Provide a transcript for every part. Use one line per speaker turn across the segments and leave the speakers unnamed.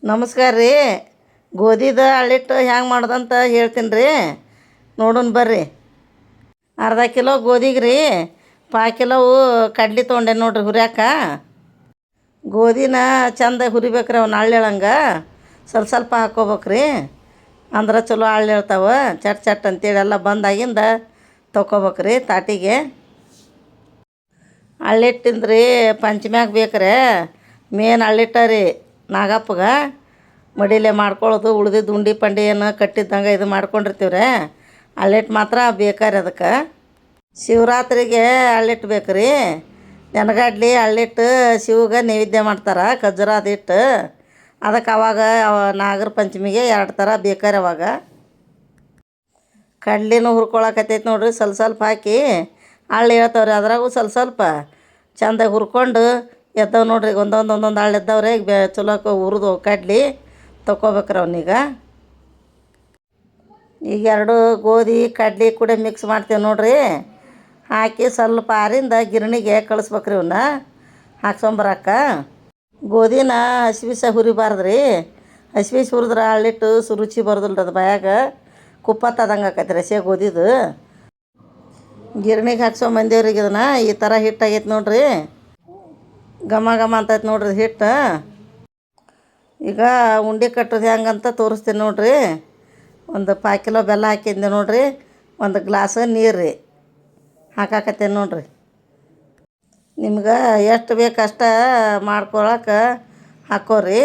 ನಮಸ್ಕಾರ ರೀ. ಗೋಧಿದ ಅಳ್ಳಿಟ್ಟು ಹ್ಯಾಂಗೆ ಮಾಡೋದಂತ ಹೇಳ್ತೀನಿ ರೀ, ನೋಡೋಣ ಬರ್ರಿ. ಅರ್ಧ ಕಿಲೋ ಗೋಧಿಗೆ ರೀ 5 ಕಿಲೋವು ಕಡ್ಲಿ ತೊಗೊಂಡೆ ನೋಡ್ರಿ ಹುರ್ಯಾಕ. ಗೋಧಿನ ಚಂದ ಹುರಿಬೇಕ್ರಿ, ಅವ್ನ ಅಳ್ಳೇಳಂಗೆ ಸ್ವಲ್ಪ ಸ್ವಲ್ಪ ಹಾಕ್ಕೋಬೇಕ್ರಿ. ಅಂದ್ರೆ ಚಲೋ ಅಳ್ಳೇಳ್ತಾವೆ. ಚಟ್ ಚಟ್ ಅಂತೇಳಿ ಎಲ್ಲ ಬಂದಾಗಿಂದ ತೊಗೊಬೇಕ್ರಿ ತಾಟಿಗೆ. ಅಳ್ಳಿಟ್ಟಿಂದ್ರಿ ಪಂಚಮ್ಯಾಗ ಬೇಕ್ರೆ ಮೇನ್ ಅಳ್ಳಿಟ್ಟ ರೀ. ನಾಗಪ್ಪಗೆ ಮಡಿಲೆ ಮಾಡ್ಕೊಳ್ಳೋದು, ಉಳ್ದಿದ್ದು ಉಂಡೆ ಪಂಡಿ ಏನು ಕಟ್ಟಿದ್ದಂಗೆ ಇದು ಮಾಡ್ಕೊಂಡಿರ್ತೀವ್ರಿ. ಅಳ್ಳಿಟ್ಟು ಮಾತ್ರ ಬೇಕಾರಿ ಅದಕ್ಕೆ. ಶಿವರಾತ್ರಿಗೆ ಅಳ್ಳಿಟ್ಟು ಬೇಕು ರೀ. ನೆನಗಡ್ಲಿ ಅಳ್ಳಿಟ್ಟು ಶಿವಗೆ ನೈವೇದ್ಯ ಮಾಡ್ತಾರೆ, ಖರ್ಜೂರದ ಹಿಟ್ಟು. ಅದಕ್ಕೆ ಅವಾಗ ನಾಗರ ಪಂಚಮಿಗೆ 2 ಥರ ಬೇಕಾರೆ ಅವಾಗ. ಕಡ್ಲಿನೂ ಹುರ್ಕೊಳಕತ್ತೈತೆ ನೋಡ್ರಿ, ಸ್ವಲ್ಪ ಸ್ವಲ್ಪ ಹಾಕಿ ಅಳ್ಳು ಹೇಳ್ತಾವ್ರಿ. ಅದ್ರಾಗೂ ಸ್ವಲ್ಪ ಸ್ವಲ್ಪ ಚೆಂದಾಗಿ ಹುರ್ಕೊಂಡು ಎದ್ದಾವೆ ನೋಡ್ರಿ. ಒಂದೊಂದು ಅಳ್ಳು ಎದ್ದಾವ್ರಿ. ಚಲೋ ಹುರಿದು ಕಡ್ಲಿ ತೊಗೊಬೇಕ್ರಿ ಅವನೀಗ. ಈಗ 2 ಗೋಧಿ ಕಡ್ಲಿ ಕೂಡ ಮಿಕ್ಸ್ ಮಾಡ್ತೇವೆ ನೋಡ್ರಿ. ಹಾಕಿ ಸ್ವಲ್ಪ ಆರಿಂದ ಗಿರಣಿಗೆ ಕಳಿಸ್ಬೇಕ್ರಿ. ಇವನ್ನ ಹಾಕ್ಸೊಂಬರಕ್ಕ. ಗೋಧಿನ ಹಸಿಬಿಸಿ ಹುರಿಬಾರ್ದು ರೀ. ಹಸಿಬಿಸಿ ಹುರಿದ್ರೆ ಅಳ್ಳಿಟ್ಟು ರುಚಿ ಬರೋದಿಲ್ಲ ರೀ. ಅದು ಬಾಯಾಗ ಕುಪ್ಪತ್ತದಂಗೆ ಆಕೈತೆ ರಸೆ ಗೋಧಿದು. ಗಿರಣಿಗೆ ಹಾಕ್ಸೊಂಬಂದೇವ್ರಿಗೆ ಇದನ್ನು. ಈ ಥರ ಹಿಟ್ಟಾಗೈತೆ ನೋಡ್ರಿ. ಘಮ ಘಮ ಅಂತೈತೆ ನೋಡ್ರಿ ಹಿಟ್ಟು. ಈಗ ಉಂಡೆ ಕಟ್ಟೋದು ಹೆಂಗಂತ ತೋರಿಸ್ತೀನಿ ನೋಡ್ರಿ. ಒಂದು 5 ಕಿಲೋ ಬೆಲ್ಲ ಹಾಕಿದ್ದೆ ನೋಡ್ರಿ. 1 ಗ್ಲಾಸ್ ನೀರು ರೀ ಹಾಕಾಕತ್ತೇನೆ ನೋಡ್ರಿ. ನಿಮ್ಗೆ ಎಷ್ಟು ಬೇಕು ಅಷ್ಟು ಮಾಡ್ಕೊಳಕ್ಕೆ ಹಾಕೋರಿ.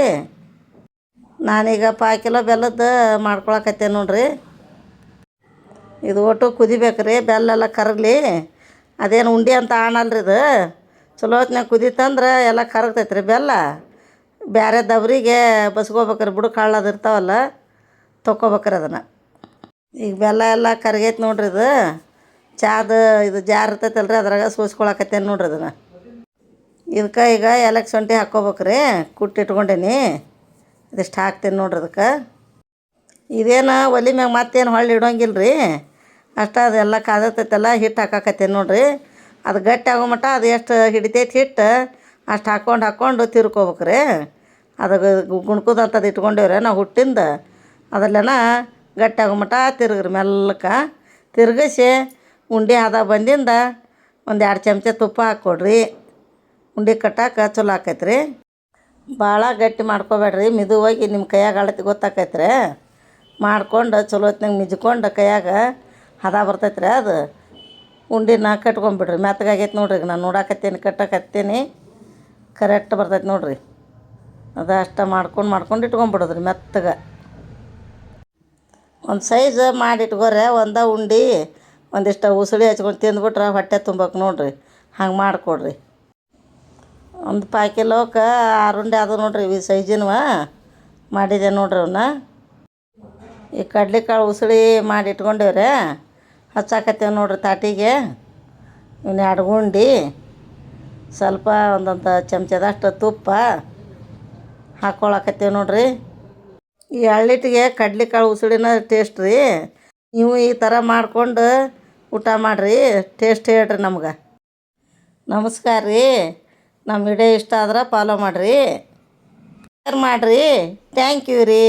ನಾನೀಗ 5 ಕಿಲೋ ಬೆಲ್ಲದ್ದು ಮಾಡ್ಕೊಳಕತ್ತೇನೆ ನೋಡ್ರಿ. ಇದು ಒಟ್ಟು ಕುದಿಬೇಕು ರೀ, ಬೆಲ್ಲ ಕರಗಲಿ. ಅದೇನು ಉಂಡೆ ಅಂತ ಆಣಲ್ರಿ ಇದು. ಚಲೋ ಹೊತ್ನಾಗ ಕುದೀತಂದ್ರೆ ಎಲ್ಲ ಕರಗ್ತೈತೆ ರೀ ಬೆಲ್ಲ. ಬೇರೆ ದಬ್ರಿಗೆ ಬಸ್ಕೋಬೇಕ್ರಿ, ಬುಡಕ್ಕೆ ಹಳ್ಳದು ಇರ್ತಾವಲ್ಲ, ತೊಗೊಬೇಕ್ರಿ ಅದನ್ನು. ಈಗ ಬೆಲ್ಲ ಎಲ್ಲ ಕರಗೈತೆ ನೋಡ್ರಿ. ಇದು ಚಾದ ಇದು ಜಾರ್ ಇರ್ತೈತಲ್ರಿ, ಅದ್ರಾಗ ಸೋಸ್ಕೊಳಕತ್ತೇನೆ ನೋಡ್ರಿ ಅದನ್ನು. ಇದಕ್ಕೆ ಈಗ ಏಲಕ್ಕಿ ಶುಂಠಿ ಹಾಕ್ಕೋಬೇಕ್ರಿ. ಕುಟ್ಟಿಟ್ಕೊಂಡೇನಿ, ಇದಿಷ್ಟು ಹಾಕ್ತೀನಿ ನೋಡ್ರಿ ಅದಕ್ಕೆ. ಇದೇನು ಒಲೆ ಮ್ಯಾಗ ಮತ್ತೇನು ಹೊಳ್ಳಿ ಇಡೋಂಗಿಲ್ಲ ರೀ. ಅಷ್ಟು ಅದೆಲ್ಲ ಕಾದತೈತಲ್ಲ, ಹಿಟ್ಟು ಹಾಕಾಕತ್ತೇನೆ ನೋಡ್ರಿ. ಅದು ಗಟ್ಟಿ ಆಗೋ ಮಟ್ಟ ಅದು ಎಷ್ಟು ಹಿಡಿತೈತೆ ಹಿಟ್ಟು ಅಷ್ಟು ಹಾಕ್ಕೊಂಡು ತಿರ್ಕೋಬೇಕ್ರಿ. ಅದು ಗುಣ್ಕುದಂಥದ್ದು ಇಟ್ಕೊಂಡೇವ್ರಿ ನಾವು ಹುಟ್ಟಿಂದ. ಅದಲ್ಲೇನ ಗಟ್ಟಿ ಆಗೋ ಮಟ್ಟ ತಿರುಗ್ರಿ ಮೆಲ್ಲಕ್ಕೆ. ತಿರುಗಿಸಿ ಉಂಡೆ ಹದ ಬಂದಿಂದ 1-2 ಚಮಚ ತುಪ್ಪ ಹಾಕ್ಕೊಡ್ರಿ. ಉಂಡೆ ಕಟ್ಟಕ್ಕೆ ಚಲೋ ಆಕೈತ್ರಿ. ಭಾಳ ಗಟ್ಟಿ ಮಾಡ್ಕೊಬೇಡ್ರಿ, ಮಿದುವಾಗಿ ನಿಮ್ಮ ಕೈಯಾಗ ಅಳತೆ ಗೊತ್ತಾಕೈತ್ರಿ. ಮಾಡ್ಕೊಂಡು ಚಲೋ ಹೊತ್ನಾಗ ಮಿಜ್ಕೊಂಡು ಕೈಯಾಗ ಹದ ಬರ್ತೈತೆ ರೀ. ಅದು ಉಂಡಿನ ಕಟ್ಕೊಂಬಿಡ್ರಿ. ಮೆತ್ತಗಾಗೈತೆ ನೋಡ್ರಿ. ಈಗ ನಾನು ನೋಡಾಕತ್ತೀನಿ, ಕಟ್ಟಕತ್ತೀನಿ, ಕರೆಕ್ಟ್ ಬರ್ತೈತೆ ನೋಡ್ರಿ. ಅದು ಅಷ್ಟು ಮಾಡ್ಕೊಂಡು ಇಟ್ಕೊಂಬಿಡೋದ್ರಿ ಮೆತ್ತಗೆ. ಒಂದು ಸೈಜ್ ಮಾಡಿ ಇಟ್ಕೋರಿ. ಒಂದೇ ಉಂಡೆ ಒಂದಿಷ್ಟು ಉಸುಳಿ ಹಚ್ಕೊಂಡು ತಿಂದ್ಬಿಟ್ರೆ ಹೊಟ್ಟೆ ತುಂಬಕ್ಕೆ ನೋಡ್ರಿ. ಹಂಗೆ ಮಾಡಿಕೊಡ್ರಿ. ಒಂದು 5 ಕಿಲೋಕ್ಕೆ 6 ಉಂಡೆ ಅದು ನೋಡ್ರಿ. ಈ ಸೈಜಿನವ ಮಾಡಿದೆ ನೋಡ್ರಿ ಅವನ್ನ. ಈ ಕಡ್ಲೆಕಾಳು ಉಸುಳಿ ಮಾಡಿ ಇಟ್ಕೊಂಡೇವ್ರಿ, ಹಚ್ಚಾಕತ್ತೇವೆ ನೋಡ್ರಿ ತಾಟಿಗೆ. ಇವನ್ನ 2 ಗುಂಡಿ ಸ್ವಲ್ಪ ಒಂದೊಂದು ಚಮಚದಷ್ಟು ತುಪ್ಪ ಹಾಕ್ಕೊಳಕತ್ತೇವೆ ನೋಡ್ರಿ. ಈ ಅಳ್ಳಿಟ್ಟಿಗೆ ಕಡ್ಲೆಕಾಳು ಉಸುಳಿನ ಟೇಸ್ಟ್ ರೀ. ನೀವು ಈ ಥರ ಮಾಡ್ಕೊಂಡು ಊಟ ಮಾಡಿರಿ, ಟೇಸ್ಟ್ ಹೇಳ್ರಿ ನಮ್ಗೆ. ನಮಸ್ಕಾರ ರೀ. ನಮ್ಮ ವಿಡಿಯೋ ಇಷ್ಟ ಆದ್ರೆ ಫಾಲೋ ಮಾಡಿರಿ, ಶೇರ್ ಮಾಡಿರಿ. ಥ್ಯಾಂಕ್ ಯು ರೀ.